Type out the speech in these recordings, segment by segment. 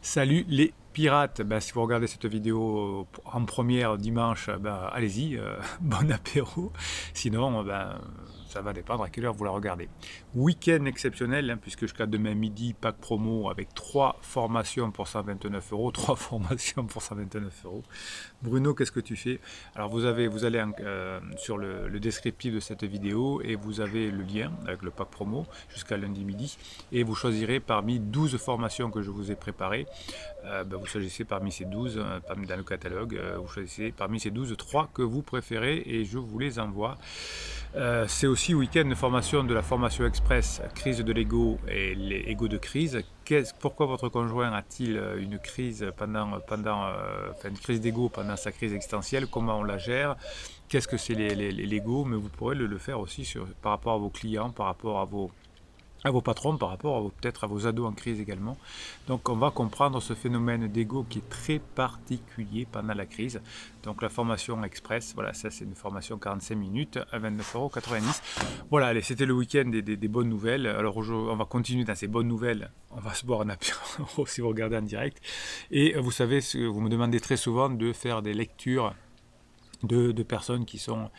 Salut les pirates, si vous regardez cette vidéo en première dimanche, allez-y, bon apéro. Sinon, ça va dépendre à quelle heure vous la regardez. Week-end exceptionnel, puisque jusqu'à demain midi, pack promo avec 3 formations pour 129 euros. 3 formations pour 129 euros. Bruno, qu'est-ce que tu fais? Alors vous allez sur le descriptif de cette vidéo et vous avez le lien avec le pack promo jusqu'à lundi midi. Et vous choisirez parmi 12 formations que je vous ai préparées. Vous choisissez parmi ces 12, dans le catalogue, vous choisissez parmi ces 12 3 que vous préférez et je vous les envoie. C'est aussi week-end de formation de la formation express crise de l'ego et les égos de crise. Pourquoi votre conjoint a-t-il une crise une crise d'ego pendant sa crise existentielle? Comment on la gère? Qu'est-ce que c'est l'ego? Mais vous pourrez le faire aussi par rapport à vos clients, par rapport à vos patrons, par rapport peut-être à vos ados en crise également. Donc on va comprendre ce phénomène d'ego qui est très particulier pendant la crise. Donc la formation express, voilà, ça c'est une formation 45 minutes à 29,90 €. Voilà, allez, c'était le week-end des bonnes nouvelles. Alors on va continuer dans ces bonnes nouvelles. On va se boire un apéro si vous regardez en direct. Et vous savez, vous me demandez très souvent de faire des lectures de personnes qui sont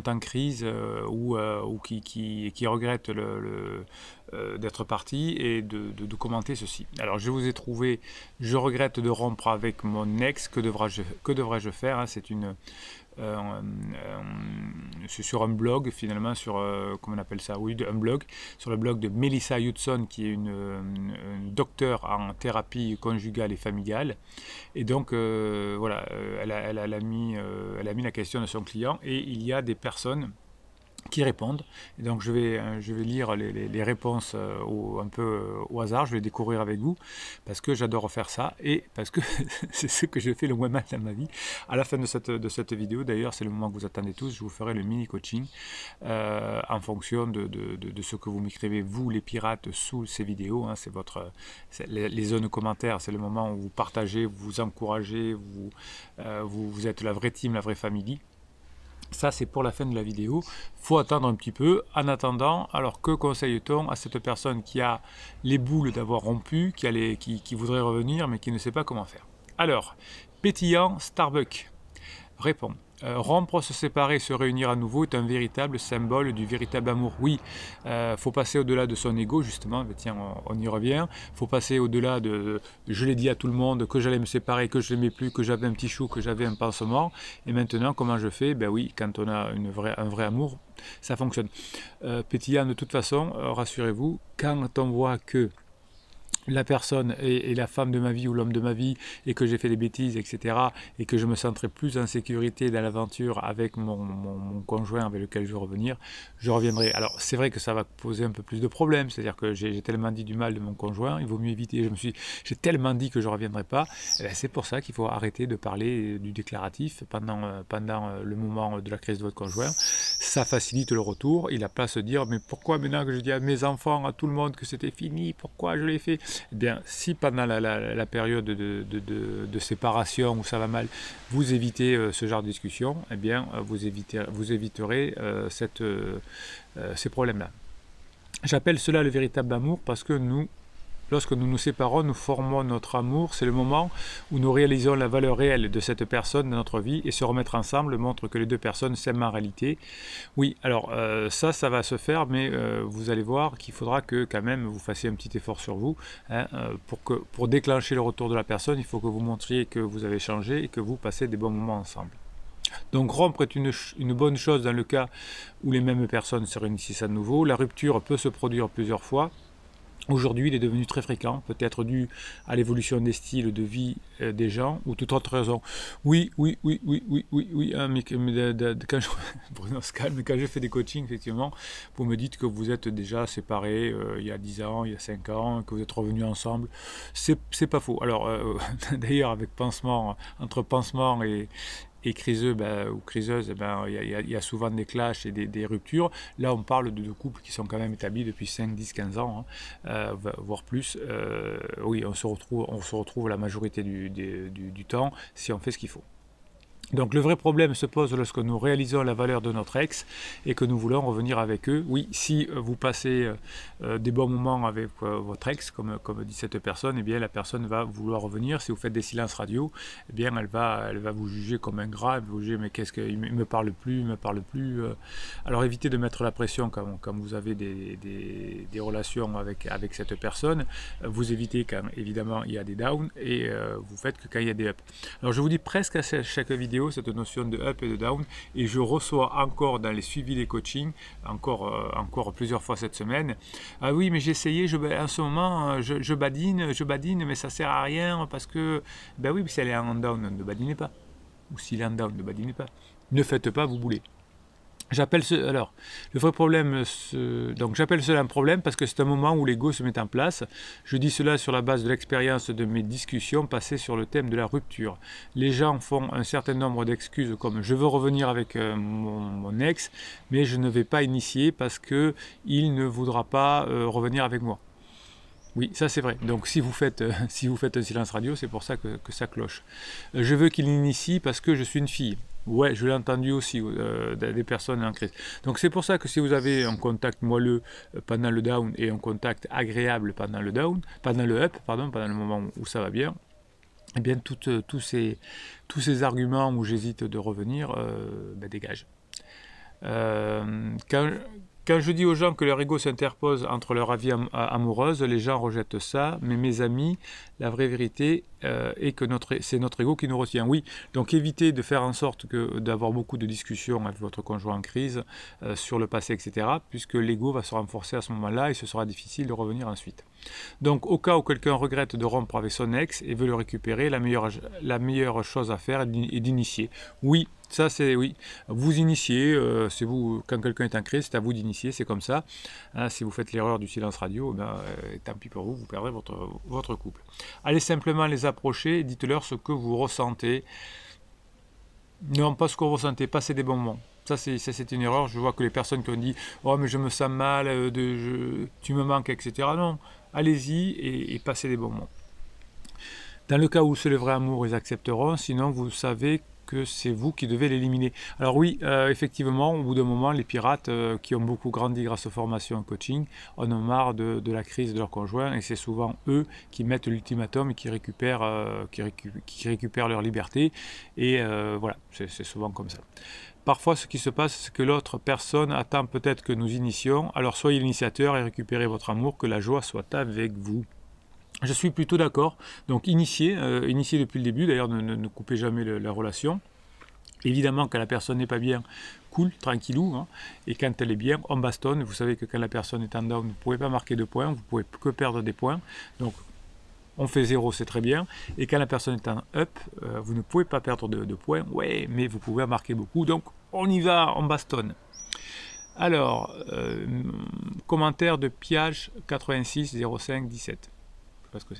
en crise ou qui regrettent d'être partis et de commenter ceci. Alors je vous ai trouvé, je regrette de rompre avec mon ex, que devrais-je faire, hein? C'est sur un blog finalement, comment on appelle ça, oui, un blog, sur le blog de Melissa Hudson qui est une docteure en thérapie conjugale et familiale, et donc voilà, elle a mis la question de son client et il y a des personnes qui répondent. Et donc je vais lire les réponses un peu au hasard, je vais découvrir avec vous, parce que j'adore faire ça, et parce que c'est ce que je fais le moins mal dans ma vie. À la fin de cette vidéo, d'ailleurs, c'est le moment que vous attendez tous, je vous ferai le mini-coaching en fonction de ce que vous m'écrivez, vous les pirates, sous ces vidéos, hein. Les zones commentaires, c'est le moment où vous partagez, vous encouragez, vous êtes la vraie team, la vraie famille. Ça, c'est pour la fin de la vidéo. Faut attendre un petit peu. En attendant, alors que conseille-t-on à cette personne qui a les boules d'avoir rompu, qui voudrait revenir, mais qui ne sait pas comment faire? Alors, pétillant, Starbucks répond. Rompre, se séparer, se réunir à nouveau est un véritable symbole du véritable amour. Oui, faut passer au-delà de son ego, justement. Tiens, on y revient. Faut passer au-delà je l'ai dit à tout le monde que j'allais me séparer, que je l'aimais plus, que j'avais un petit chou, que j'avais un pansement. Et maintenant, comment je fais? Ben oui, quand on a un vrai amour, ça fonctionne. Pétillant, de toute façon, rassurez-vous, quand on voit que la personne est la femme de ma vie ou l'homme de ma vie et que j'ai fait des bêtises, etc., et que je me sentirai plus en sécurité dans l'aventure avec mon conjoint avec lequel je veux revenir, je reviendrai. Alors c'est vrai que ça va poser un peu plus de problèmes, c'est-à-dire que j'ai tellement dit du mal de mon conjoint, il vaut mieux éviter, j'ai tellement dit que je ne reviendrai pas. C'est pour ça qu'il faut arrêter de parler du déclaratif pendant le moment de la crise de votre conjoint. Ça facilite le retour. Il n'a pas à se dire, mais pourquoi maintenant que je dis à mes enfants, à tout le monde que c'était fini, pourquoi je l'ai fait? Eh bien, si pendant la période de séparation où ça va mal, vous évitez ce genre de discussion, eh bien, vous éviterez ces problèmes-là. J'appelle cela le véritable amour parce que lorsque nous nous séparons, nous formons notre amour. C'est le moment où nous réalisons la valeur réelle de cette personne dans notre vie, et se remettre ensemble montre que les deux personnes s'aiment en réalité. Oui, alors ça va se faire, mais vous allez voir qu'il faudra que quand même vous fassiez un petit effort sur vous, hein, pour déclencher le retour de la personne. Il faut que vous montriez que vous avez changé et que vous passez des bons moments ensemble. Donc rompre est une bonne chose dans le cas où les mêmes personnes se réunissent à nouveau. La rupture peut se produire plusieurs fois. Aujourd'hui, il est devenu très fréquent, peut-être dû à l'évolution des styles de vie des gens ou toute autre raison. Oui, hein, mais quand Bruno se calme, quand je fais des coachings, effectivement, vous me dites que vous êtes déjà séparés il y a 10 ans, il y a 5 ans, que vous êtes revenus ensemble. C'est pas faux. Alors, d'ailleurs, avec entre pansement et criseux ou criseuse, il y a souvent des clashs et des ruptures. Là, on parle de couples qui sont quand même établis depuis 5, 10, 15 ans, hein, voire plus. Oui, on se retrouve la majorité du temps si on fait ce qu'il faut. Donc le vrai problème se pose lorsque nous réalisons la valeur de notre ex et que nous voulons revenir avec eux. Oui, si vous passez des bons moments avec votre ex, comme dit cette personne, eh bien la personne va vouloir revenir. Si vous faites des silences radio, eh bien elle va vous juger comme ingrat, elle va vous juger mais qu'est-ce qu'il me parle plus, il me parle plus. Alors évitez de mettre la pression quand vous avez des relations avec cette personne. Vous évitez quand évidemment il y a des downs et vous faites que quand il y a des ups. Alors je vous dis presque à chaque vidéo cette notion de up et de down, et je reçois encore dans les suivis des coachings, encore plusieurs fois cette semaine, ah oui mais j'ai essayé, en ce moment je badine, mais ça sert à rien parce que, ben oui, si elle est en down, ne badinez pas, ou s'il est en down, ne badinez pas, ne faites pas, vous boulez. Alors, le vrai problème, donc j'appelle cela un problème parce que c'est un moment où l'ego se met en place. Je dis cela sur la base de l'expérience de mes discussions passées sur le thème de la rupture. Les gens font un certain nombre d'excuses comme je veux revenir avec mon ex, mais je ne vais pas initier parce qu'il ne voudra pas revenir avec moi. Oui, ça c'est vrai. Donc si vous faites un silence radio, c'est pour ça que ça cloche. Je veux qu'il initie parce que je suis une fille. Ouais, je l'ai entendu aussi des personnes en crise. Donc c'est pour ça que si vous avez un contact moelleux pendant le down et un contact agréable pendant le up, pendant le moment où ça va bien, eh bien tous ces arguments où j'hésite de revenir, dégagent. Quand je dis aux gens que leur ego s'interpose entre leur vie amoureuse, les gens rejettent ça, mais mes amis, la vraie vérité est que c'est notre ego qui nous retient. Oui, donc évitez de faire en sorte d'avoir beaucoup de discussions avec votre conjoint en crise sur le passé, etc., puisque l'ego va se renforcer à ce moment-là et ce sera difficile de revenir ensuite. Donc au cas où quelqu'un regrette de rompre avec son ex et veut le récupérer, la meilleure chose à faire est d'initier. Oui, ça c'est oui. Vous initiez, c'est vous, quand quelqu'un est en crise, c'est à vous d'initier, c'est comme ça. Hein, si vous faites l'erreur du silence radio, tant pis pour vous, vous perdrez votre couple. Allez simplement les approcher, dites-leur ce que vous ressentez. Non, pas ce que vous ressentez, passez des bons moments. Ça c'est une erreur. Je vois que les personnes qui ont dit « Oh mais je me sens mal, tu me manques, etc. » Non, allez-y et passez des bons moments. Dans le cas où c'est le vrai amour, ils accepteront. Sinon, vous savez que c'est vous qui devez l'éliminer. Alors oui, effectivement, au bout d'un moment, les pirates qui ont beaucoup grandi grâce aux formations en coaching en ont marre de la crise de leur conjoint et c'est souvent eux qui mettent l'ultimatum et qui récupèrent leur liberté. Et voilà, c'est souvent comme ça. Parfois, ce qui se passe, c'est que l'autre personne attend peut-être que nous initions. Alors soyez l'initiateur et récupérez votre amour, que la joie soit avec vous. Je suis plutôt d'accord. Donc initier depuis le début. D'ailleurs, ne coupez jamais la relation. Évidemment, quand la personne n'est pas bien, cool, tranquillou. Hein. Et quand elle est bien, on bastonne. Vous savez que quand la personne est en down, vous ne pouvez pas marquer de points. Vous ne pouvez que perdre des points. Donc, on fait 0, c'est très bien. Et quand la personne est en up, vous ne pouvez pas perdre de points. Ouais, mais vous pouvez en marquer beaucoup. Donc, on y va, on bastonne. Alors, commentaire de Piage 86 05 17. Parce que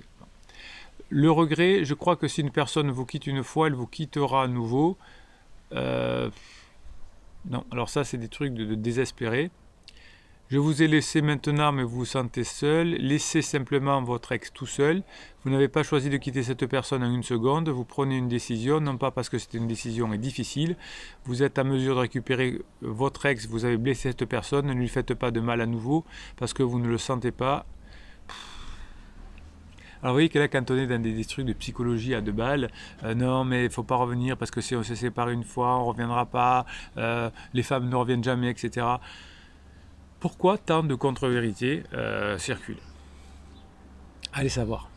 le regret, je crois que si une personne vous quitte une fois, elle vous quittera à nouveau. Non, alors ça c'est des trucs de désespéré. Je vous ai laissé maintenant, mais vous vous sentez seul. Laissez simplement votre ex tout seul. Vous n'avez pas choisi de quitter cette personne en une seconde. Vous prenez une décision, non pas parce que c'est une décision difficile. Vous êtes à mesure de récupérer votre ex, vous avez blessé cette personne. Ne lui faites pas de mal à nouveau parce que vous ne le sentez pas. Alors vous voyez que là, quand on est dans des trucs de psychologie à 2 balles, non mais il ne faut pas revenir parce que si on s'est séparé une fois, on ne reviendra pas, les femmes ne reviennent jamais, etc. Pourquoi tant de contre-vérités circulent? Allez savoir.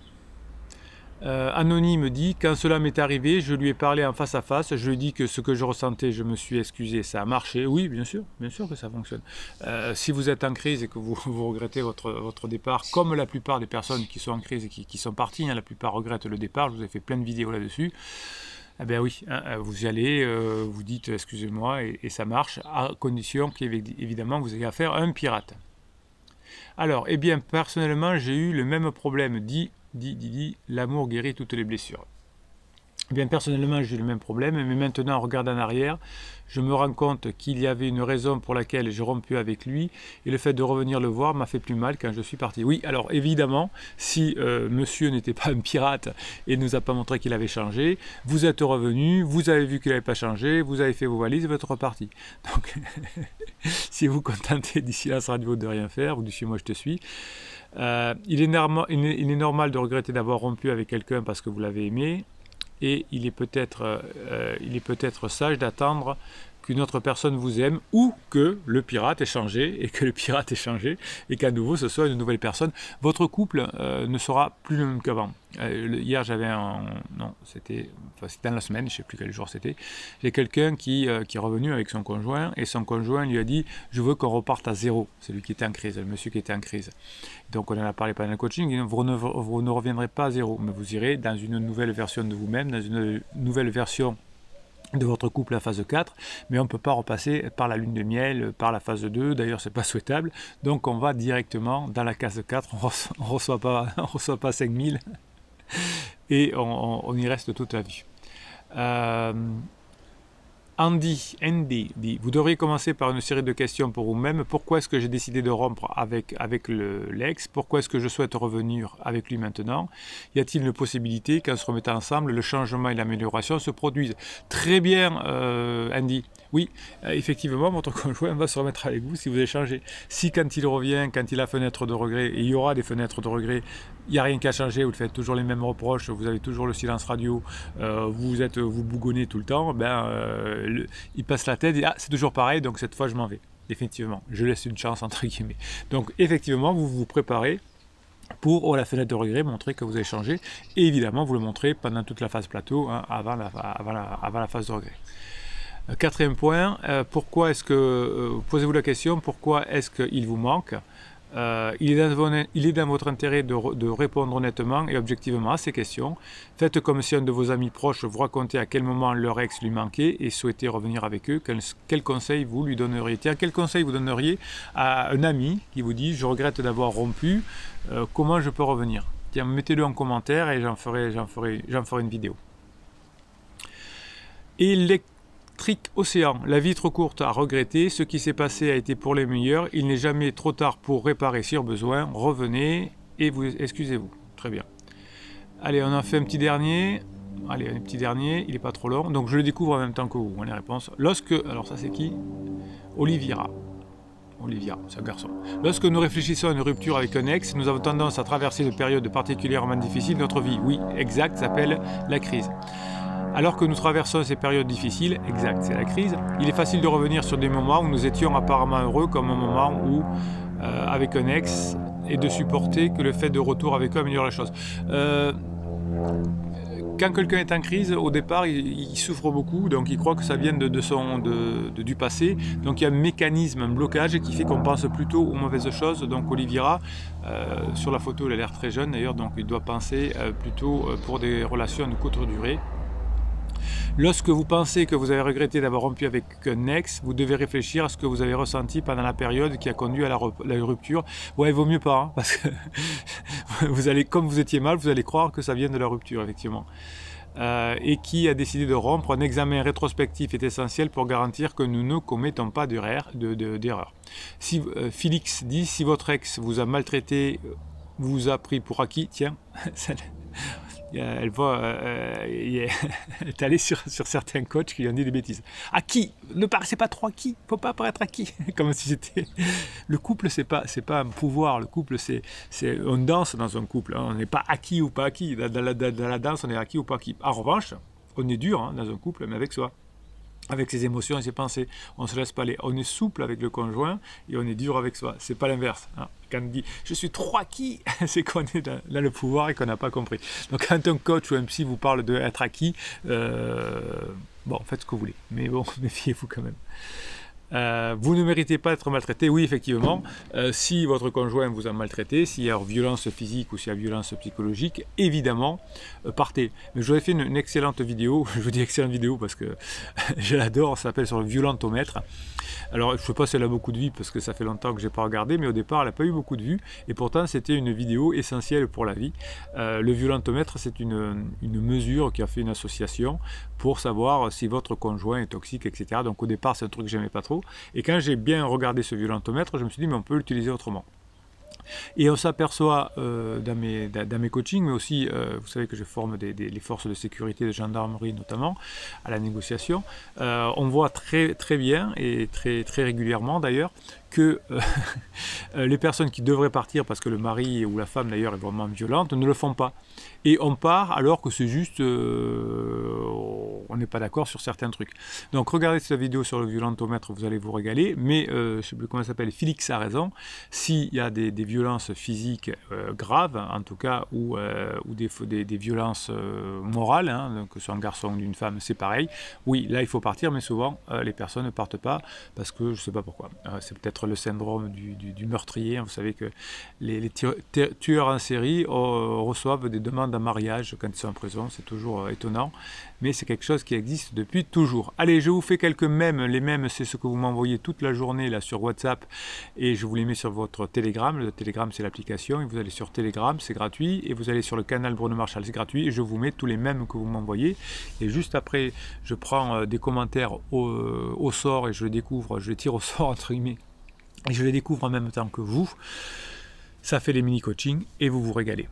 Anonyme dit, quand cela m'est arrivé, je lui ai parlé en face à face, je lui ai dit que ce que je ressentais, je me suis excusé, ça a marché. Oui, bien sûr que ça fonctionne. Si vous êtes en crise et que vous regrettez votre départ, comme la plupart des personnes qui sont en crise et qui sont parties, hein, la plupart regrettent le départ, je vous ai fait plein de vidéos là-dessus. Eh bien oui, hein, vous y allez, vous dites excusez-moi et ça marche, à condition qu'évidemment vous ayez affaire à un pirate. Alors, eh bien personnellement, j'ai eu le même problème, dit l'amour guérit toutes les blessures. Eh bien, personnellement, j'ai eu le même problème, mais maintenant, en regardant en arrière, je me rends compte qu'il y avait une raison pour laquelle j'ai rompu avec lui, et le fait de revenir le voir m'a fait plus mal quand je suis parti. Oui, alors évidemment, si monsieur n'était pas un pirate et ne nous a pas montré qu'il avait changé, vous êtes revenu, vous avez vu qu'il n'avait pas changé, vous avez fait vos valises, vous êtes reparti. Donc, si vous contentez du silence radio de rien faire, ou du suis moi je te suis, il est normal de regretter d'avoir rompu avec quelqu'un parce que vous l'avez aimé, et il est peut-être sage d'attendre qu'une autre personne vous aime, ou que le pirate ait changé, et qu'à nouveau ce soit une nouvelle personne. Votre couple ne sera plus le même qu'avant. Hier j'avais c'était dans la semaine, je ne sais plus quel jour c'était, j'ai quelqu'un qui est revenu avec son conjoint, et son conjoint lui a dit « je veux qu'on reparte à zéro », celui qui était en crise, le monsieur qui était en crise. Donc on en a parlé pendant le coaching, vous ne reviendrez pas à zéro, mais vous irez dans une nouvelle version de vous-même, dans une nouvelle version de votre couple à phase 4, mais on ne peut pas repasser par la lune de miel, par la phase 2, d'ailleurs c'est pas souhaitable, donc on va directement dans la case 4, on reçoit pas 5000, et on y reste toute la vie. Andy dit, vous devriez commencer par une série de questions pour vous-même. Pourquoi est-ce que j'ai décidé de rompre avec l'ex? Pourquoi est-ce que je souhaite revenir avec lui maintenant? Y a-t-il une possibilité qu'en se remettant ensemble, le changement et l'amélioration se produisent? Très bien, Andy. Oui, effectivement, votre conjoint va se remettre avec vous si vous échangez. Si quand il revient, quand il a fenêtre de regret, et il y aura des fenêtres de regret, il n'y a rien qu'à changer, vous faites toujours les mêmes reproches, vous avez toujours le silence radio, vous bougonnez tout le temps, il passe la tête et c'est toujours pareil, donc cette fois je m'en vais. Définitivement, je laisse une chance entre guillemets. Donc effectivement, vous vous préparez pour la fenêtre de regret, montrer que vous avez changé, et évidemment vous le montrez pendant toute la phase plateau, hein, avant la phase de regret. Quatrième point, pourquoi est-ce que, posez-vous la question, pourquoi est-ce qu'il vous manque? Il est dans votre intérêt de répondre honnêtement et objectivement à ces questions. Faites comme si un de vos amis proches vous racontait à quel moment leur ex lui manquait et souhaitait revenir avec eux. Quel conseil vous lui donneriez? Tiens, quel conseil vous donneriez à un ami qui vous dit « je regrette d'avoir rompu, comment je peux revenir ?» Tiens, mettez-le en commentaire et j'en ferai une vidéo. Électrique Océan, la vie trop courte à regretter, ce qui s'est passé a été pour les meilleurs, il n'est jamais trop tard pour réparer si besoin, revenez et vous excusez-vous. Très bien. Allez, on en fait un petit dernier. Allez, un petit dernier, il n'est pas trop long, donc je le découvre en même temps que vous, les réponses. Alors ça c'est qui? Olivia, c'est un garçon. Lorsque nous réfléchissons à une rupture avec un ex, nous avons tendance à traverser une période particulièrement difficile de notre vie. Oui, exact, ça s'appelle la crise. Alors que nous traversons ces périodes difficiles, exact, c'est la crise, il est facile de revenir sur des moments où nous étions apparemment heureux, comme un moment où, avec un ex, et de supporter que le fait de retour avec eux améliore les choses. Quand quelqu'un est en crise, au départ, il souffre beaucoup, donc il croit que ça vient du passé. Donc il y a un mécanisme, un blocage qui fait qu'on pense plutôt aux mauvaises choses. Donc Olivia, sur la photo, il a l'air très jeune d'ailleurs, donc il doit penser plutôt pour des relations de courte durée. Lorsque vous pensez que vous avez regretté d'avoir rompu avec un ex, vous devez réfléchir à ce que vous avez ressenti pendant la période qui a conduit à la rupture. Ouais, il vaut mieux pas, hein, parce que comme vous étiez mal, vous allez croire que ça vient de la rupture, effectivement. Et qui a décidé de rompre. Un examen rétrospectif est essentiel pour garantir que nous ne commettons pas d'erreur. Félix dit, si votre ex vous a maltraité, vous a pris pour acquis, tiens, elle est allée sur certains coachs qui lui ont dit des bêtises. Acquis, ne paraissez pas trop acquis, faut pas paraître acquis. Comme si c'était... Le couple, c'est pas un pouvoir, le couple, on danse dans un couple, hein. On n'est pas acquis ou pas acquis. Dans la danse, on est acquis ou pas acquis. En revanche, on est dur, hein, dans un couple, mais avec soi. Avec ses émotions et ses pensées, on ne se laisse pas aller. On est souple avec le conjoint et on est dur avec soi. C'est pas l'inverse, hein. Quand on dit je suis trop acquis, c'est qu'on est dans le pouvoir et qu'on n'a pas compris. Donc quand un coach ou un psy vous parle d'être acquis, bon, faites ce que vous voulez, mais bon, méfiez-vous quand même. Vous ne méritez pas d'être maltraité. Oui, effectivement, si votre conjoint vous a maltraité, s'il y a violence physique ou s'il y a violence psychologique, évidemment, partez. Mais j'aurais fait une excellente vidéo, je vous dis excellente vidéo parce que je l'adore, ça s'appelle sur le violentomètre. Alors, je ne sais pas si elle a beaucoup de vues parce que ça fait longtemps que je n'ai pas regardé, mais au départ, elle n'a pas eu beaucoup de vues. Et pourtant, c'était une vidéo essentielle pour la vie. Le violentomètre, c'est une mesure qui a fait une association pour savoir si votre conjoint est toxique, etc. Donc, au départ, c'est un truc que j'aimais pas trop. Et quand j'ai bien regardé ce violentomètre, je me suis dit, mais on peut l'utiliser autrement. Et on s'aperçoit dans mes coachings, mais aussi, vous savez que je forme les forces de sécurité, de gendarmerie notamment, à la négociation. On voit très, très bien, et très, très régulièrement d'ailleurs, que les personnes qui devraient partir parce que le mari ou la femme d'ailleurs est vraiment violente ne le font pas. Et on part alors que c'est juste, on n'est pas d'accord sur certains trucs. Donc regardez cette vidéo sur le violentomètre, vous allez vous régaler, mais je ne sais plus comment ça s'appelle, Félix a raison, s'il y a des violences physiques graves, en tout cas, ou des violences morales, hein, que ce soit un garçon ou une femme, c'est pareil, oui, là il faut partir, mais souvent les personnes ne partent pas parce que je ne sais pas pourquoi. C'est peut-être le syndrome du meurtrier, hein. Vous savez que les tueurs en série reçoivent des demandes en mariage quand ils sont en prison, c'est toujours étonnant, mais c'est quelque chose qui existe depuis toujours. Allez, je vous fais quelques mèmes. Les mèmes, c'est ce que vous m'envoyez toute la journée là sur WhatsApp, et je vous les mets sur votre Telegram. Le Telegram, c'est l'application, et vous allez sur Telegram, c'est gratuit, et vous allez sur le canal Bruno Marchal, c'est gratuit, et je vous mets tous les mèmes que vous m'envoyez, et juste après, je prends des commentaires au sort, et je les découvre, je les tire au sort entre guillemets, et je les découvre en même temps que vous. Ça fait les mini-coachings, et vous vous régalez.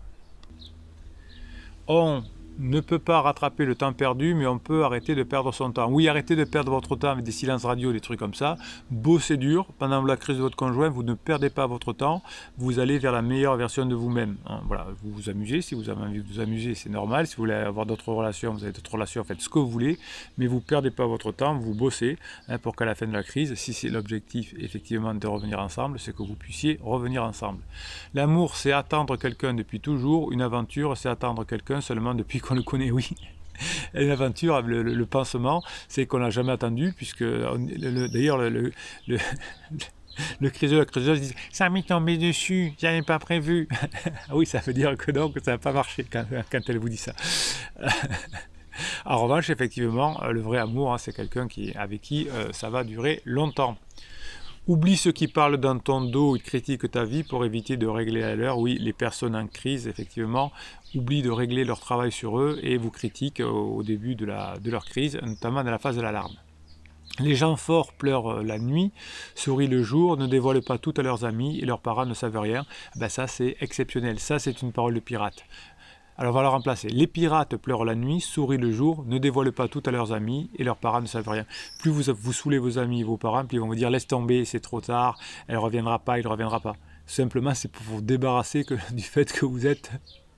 On ne peut pas rattraper le temps perdu, mais on peut arrêter de perdre son temps. Oui, arrêtez de perdre votre temps avec des silences radio, des trucs comme ça. Bossez dur. Pendant la crise de votre conjoint, vous ne perdez pas votre temps. Vous allez vers la meilleure version de vous-même. Hein, voilà, vous vous amusez. Si vous avez envie de vous amuser, c'est normal. Si vous voulez avoir d'autres relations, vous avez d'autres relations, faites ce que vous voulez. Mais vous ne perdez pas votre temps, vous bossez hein, pour qu'à la fin de la crise, si c'est l'objectif effectivement de revenir ensemble, c'est que vous puissiez revenir ensemble. L'amour, c'est attendre quelqu'un depuis toujours. Une aventure, c'est attendre quelqu'un seulement depuis qu'on le connaît, oui. Une aventure, le pansement, c'est qu'on n'a jamais attendu, puisque d'ailleurs le criseux, la criseuse dit « ça m'est tombé dessus, j'avais pas prévu ». Oui, ça veut dire que non, que ça n'a pas marché quand elle vous dit ça. En revanche, effectivement, le vrai amour, hein, c'est quelqu'un avec qui ça va durer longtemps. Oublie ceux qui parlent dans ton dos ou critiquent ta vie pour éviter de régler à l'heure. Oui, les personnes en crise, effectivement, oublient de régler leur travail sur eux et vous critiquent au début de leur crise, notamment dans la phase de l'alarme. Les gens forts pleurent la nuit, sourient le jour, ne dévoilent pas tout à leurs amis et leurs parents ne savent rien. Ben ça, c'est exceptionnel. Ça, c'est une parole de pirate. Alors on va le remplacer. Les pirates pleurent la nuit, sourient le jour, ne dévoilent pas tout à leurs amis et leurs parents ne savent rien. Plus vous saoulez vos amis et vos parents, plus ils vont vous dire laisse tomber, c'est trop tard, elle ne reviendra pas, il ne reviendra pas. Simplement c'est pour vous débarrasser du fait que vous êtes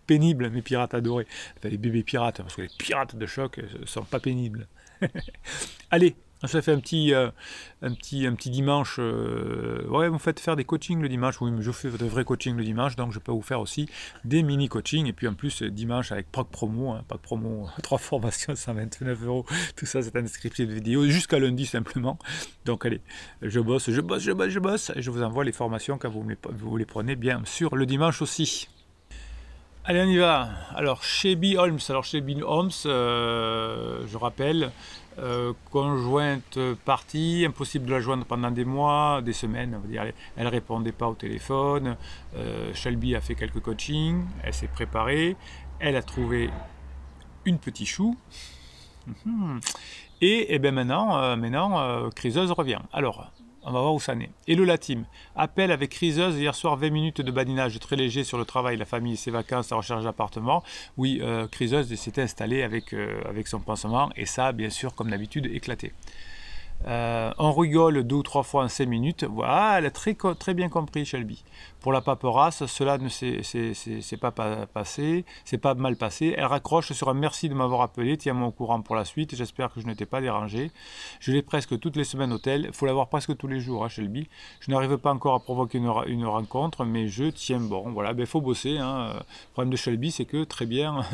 pénibles, mes pirates adorés. Enfin les bébés pirates, parce que les pirates de choc ne sont pas pénibles. Allez, on se fait un petit dimanche. Ouais, vous me faites faire des coachings le dimanche. Oui, mais je fais de vrais coachings le dimanche, donc je peux vous faire aussi des mini-coachings. Et puis en plus, dimanche avec Pack Promo, hein, Pack Promo, 3 formations, 129 €. Tout ça, c'est un descriptif de vidéo, jusqu'à lundi simplement. Donc allez, je bosse. Et je vous envoie les formations quand vous les prenez bien sûr le dimanche aussi. Allez, on y va. Alors, Shelby Holmes. Je rappelle, conjointe partie, impossible de la joindre pendant des mois, des semaines, on va dire. Elle ne répondait pas au téléphone. Shelby a fait quelques coachings, elle s'est préparée, elle a trouvé une petite chou. Et bien maintenant, criseuse revient. Alors, on va voir où ça en est. Hello la team. Appel avec criseuse hier soir, 20 minutes de badinage très léger sur le travail, la famille, ses vacances, la recherche d'appartement. Oui, criseuse s'était installée avec son pansement et ça, bien sûr, comme d'habitude, éclaté. On rigole 2 ou 3 fois en 5 minutes. Voilà, elle a très bien compris, Shelby. Pour la paperasse, cela ne s'est pas passé, c'est pas mal passé. Elle raccroche sur un merci de m'avoir appelé, tiens-moi au courant pour la suite, j'espère que je ne t'ai pas dérangé. Je l'ai presque toutes les semaines au tel, il faut l'avoir presque tous les jours, hein, Shelby. Je n'arrive pas encore à provoquer une rencontre, mais je tiens bon. Voilà, ben faut bosser. Hein. Le problème de Shelby, c'est que très bien.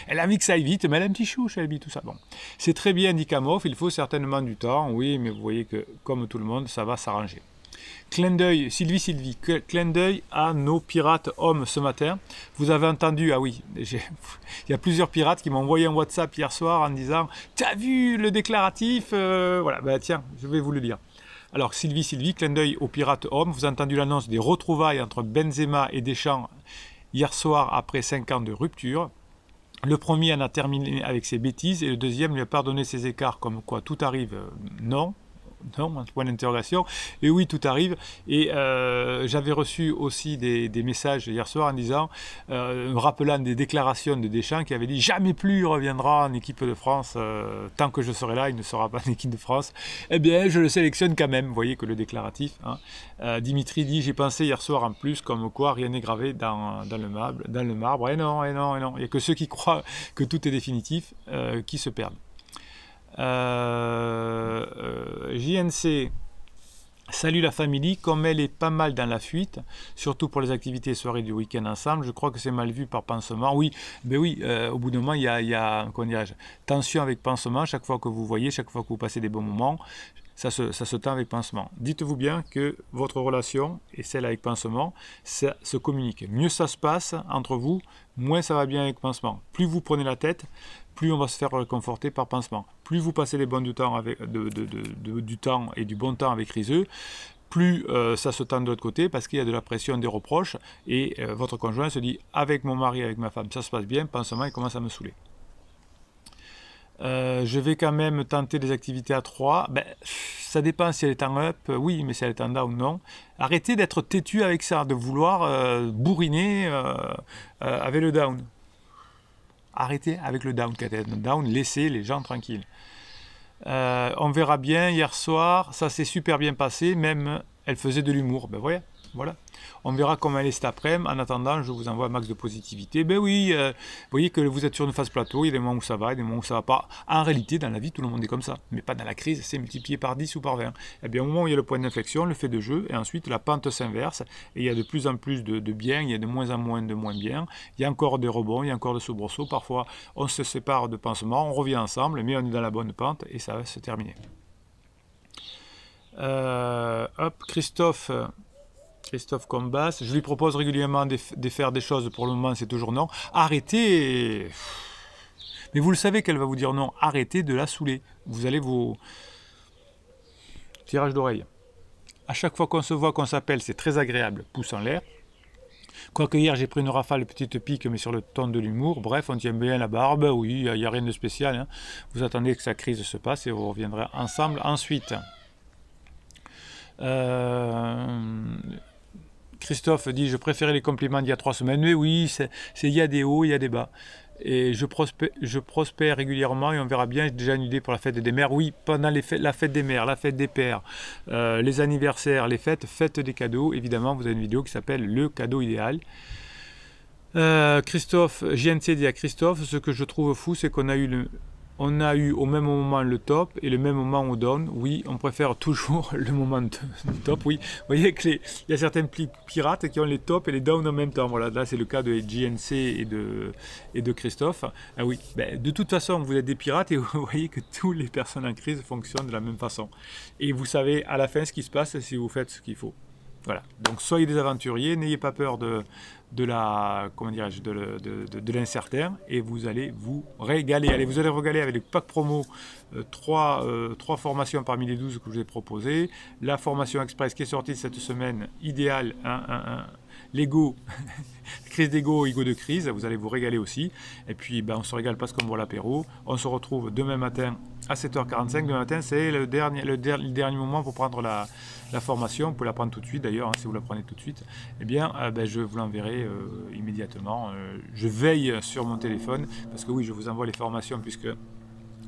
Elle a envie que ça aille vite, mais elle a un petit chou, Shelby, tout ça. Bon, c'est très bien, dit Kamoff, il faut certainement du temps, oui, mais vous voyez que, comme tout le monde, ça va s'arranger. Clin d'œil, Sylvie, clin d'œil à nos pirates hommes ce matin. Vous avez entendu, ah oui, il y a plusieurs pirates qui m'ont envoyé un WhatsApp hier soir en disant « T'as vu le déclaratif ?» Voilà, ben tiens, je vais vous le lire. Alors Sylvie, clin d'œil aux pirates hommes. Vous avez entendu l'annonce des retrouvailles entre Benzema et Deschamps hier soir après 5 ans de rupture. Le premier en a terminé avec ses bêtises et le deuxième lui a pardonné ses écarts, comme quoi tout arrive, non, point d'interrogation, et oui, tout arrive. Et j'avais reçu aussi des messages hier soir en disant, rappelant des déclarations de Deschamps qui avait dit jamais plus il reviendra en équipe de France, tant que je serai là, il ne sera pas en équipe de France. Eh bien, je le sélectionne quand même. Vous voyez que le déclaratif, hein. Dimitri dit, j'ai pensé hier soir en plus, comme quoi rien n'est gravé dans le marbre. Et non, il n'y a que ceux qui croient que tout est définitif qui se perdent. JNC, salut la famille, comme elle est pas mal dans la fuite, surtout pour les activités et soirées du week-end ensemble, je crois que c'est mal vu par Pansement. Oui, ben oui, au bout d'un moment, il y a comment dirais-je, tension avec Pansement, chaque fois que vous voyez, chaque fois que vous passez des bons moments, ça se tend avec Pansement. Dites-vous bien que votre relation et celle avec Pansement, ça se communique. Mieux ça se passe entre vous, moins ça va bien avec Pansement. Plus vous prenez la tête, plus on va se faire réconforter par Pansement. Plus vous passez les bons du temps du temps et du bon temps avec Riseux, plus ça se tend de l'autre côté parce qu'il y a de la pression, des reproches, et votre conjoint se dit avec mon mari, avec ma femme, ça se passe bien, Pansement il commence à me saouler. Je vais quand même tenter des activités à 3. Ben, ça dépend si elle est en up, oui, mais si elle est en down, non. Arrêtez d'être têtu avec ça, de vouloir bourriner avec le down. Arrêtez avec le down, down, laissez les gens tranquilles. On verra bien, hier soir, ça s'est super bien passé, même elle faisait de l'humour. Ben voilà. On verra comment elle est cet après-midi. En attendant, je vous envoie un max de positivité. Ben oui, vous voyez que vous êtes sur une phase plateau, il y a des moments où ça va, il y a des moments où ça va pas. En réalité, dans la vie, tout le monde est comme ça. Mais pas dans la crise, c'est multiplié par 10 ou par 20. Et bien au moment où il y a le point d'inflexion, le fait de jeu, et ensuite la pente s'inverse, et il y a de plus en plus de bien, il y a de moins en moins de moins bien. Il y a encore des rebonds, il y a encore des soubresauts. Parfois, on se sépare de pansements, on revient ensemble, mais on est dans la bonne pente, et ça va se terminer. Christophe Combas, je lui propose régulièrement de faire des choses, pour le moment c'est toujours non. Arrêtez, mais vous le savez qu'elle va vous dire non, arrêtez de la saouler. Vous allez vous... Tirage d'oreille. À chaque fois qu'on se voit, qu'on s'appelle, c'est très agréable, pouce en l'air. Quoique hier j'ai pris une rafale petite pique, mais sur le ton de l'humour. Bref, on tient bien la barbe, oui, il n'y a rien de spécial. Hein. Vous attendez que sa crise se passe et vous reviendrez ensemble ensuite. Christophe dit, je préférais les compliments d'il y a 3 semaines. Mais oui, il y a des hauts, il y a des bas. Et je prospère régulièrement et on verra bien. J'ai déjà une idée pour la fête des mères. Oui, pendant la fête des mères, la fête des pères, les anniversaires, les fêtes des cadeaux. Évidemment, vous avez une vidéo qui s'appelle Le cadeau idéal. Christophe, JNC dit à Christophe, ce que je trouve fou, c'est qu'on a eu au même moment le top et le même moment au down. Oui, on préfère toujours le moment du top. Oui, vous voyez qu'il y a certains pirates qui ont les tops et les downs en même temps. Voilà, là c'est le cas de JNC et de Christophe. Ah oui, ben, de toute façon, vous êtes des pirates et vous voyez que toutes les personnes en crise fonctionnent de la même façon. Et vous savez à la fin ce qui se passe si vous faites ce qu'il faut. Voilà, donc soyez des aventuriers, n'ayez pas peur de l'incertain et vous allez vous régaler. Allez, vous allez régaler avec le pack promo, 3 formations parmi les 12 que je vous ai proposées. La formation express qui est sortie cette semaine, idéale, l'ego, crise d'ego, ego de crise, vous allez vous régaler aussi. Et puis ben, on se régale parce qu'on boit l'apéro. On se retrouve demain matin à 7h45. Demain matin, c'est le dernier moment pour prendre la formation. Vous pouvez la prendre tout de suite d'ailleurs, hein, si vous la prenez tout de suite. Eh bien, ben, je vous l'enverrai immédiatement. Je veille sur mon téléphone parce que oui, je vous envoie les formations puisque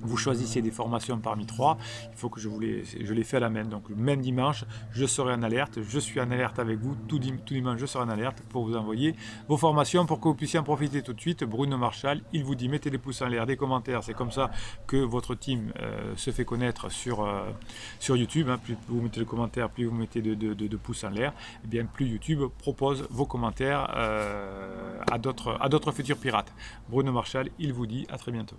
vous choisissez des formations parmi 3, il faut que je les fais à la main. Donc le même dimanche, je serai en alerte, je suis en alerte avec vous, tout dimanche je serai en alerte pour vous envoyer vos formations pour que vous puissiez en profiter tout de suite. Bruno Marchal, il vous dit mettez des pouces en l'air, des commentaires, c'est comme ça que votre team se fait connaître sur YouTube. Hein. Plus vous mettez de commentaires, plus vous mettez de pouces en l'air, et bien plus YouTube propose vos commentaires à d'autres futurs pirates. Bruno Marchal, il vous dit à très bientôt.